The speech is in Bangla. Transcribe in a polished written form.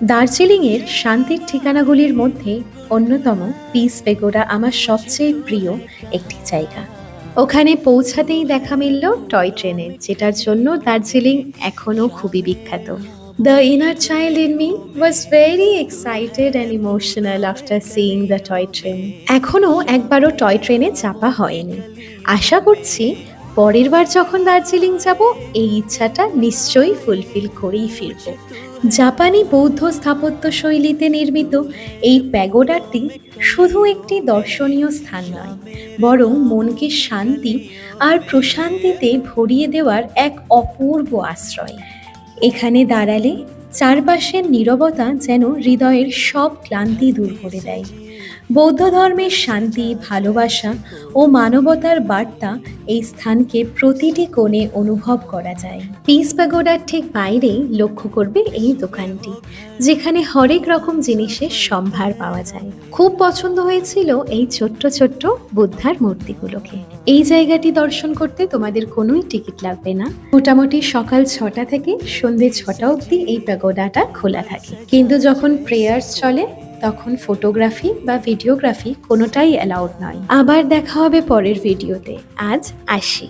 দার্জিলিংয়ের শান্তির ঠিকানাগুলির মধ্যে অন্যতম পিস পেগোডা আমার সবচেয়ে প্রিয় একটি জায়গা। ওখানে পৌঁছাতেই দেখা মিলল টয় ট্রেনের, যেটার জন্য দার্জিলিং এখনও খুবই বিখ্যাত। The inner child in me was very excited and emotional after seeing the toy train. এখনও একবারও টয় ট্রেনে চাপা হয়নি। আশা করছি পরের বার যখন দার্জিলিং যাব এই ইচ্ছাটা নিশ্চয়ই ফুলফিল করেই ফিরব। জাপানি বৌদ্ধ স্থাপত্য শৈলীতে নির্মিত এই প্যাগোডাটি শুধু একটি দর্শনীয় স্থান নয়, বরং মনকে শান্তি আর প্রশান্তিতে ভরিয়ে দেওয়ার এক অপূর্ব আশ্রয়। এখানে দাঁড়ালে চারপাশের নীরবতা যেন হৃদয়ের সব ক্লান্তি দূর করে দেয়। বৌদ্ধ ধর্মের শান্তি, ভালোবাসা ও মানবতার বার্তা এই স্থানকে প্রতিটি কোণে অনুভব করা যায়। পিস প্যাগোডার ঠিক বাইরেই লক্ষ্য করবে এই দোকানটি, যেখানে হরেক রকম জিনিসের সম্ভার পাওয়া যায়। খুব পছন্দ হয়েছিল এই ছোট্ট ছোট্ট বুদ্ধার মূর্তিগুলোকে। এই জায়গাটি দর্শন করতে তোমাদের কোনোই টিকিট লাগবে না। মোটামুটি সকাল 6টা থেকে সন্ধ্যে 6টা অবধি এই প্যাগোডাটা খোলা থাকে, কিন্তু যখন প্রেয়ার্স চলে তখন ফটোগ্রাফি বা ভিডিওগ্রাফি কোনোটাই অ্যালাউড নয়। আবার দেখা হবে পরের ভিডিওতে। আজ আসি।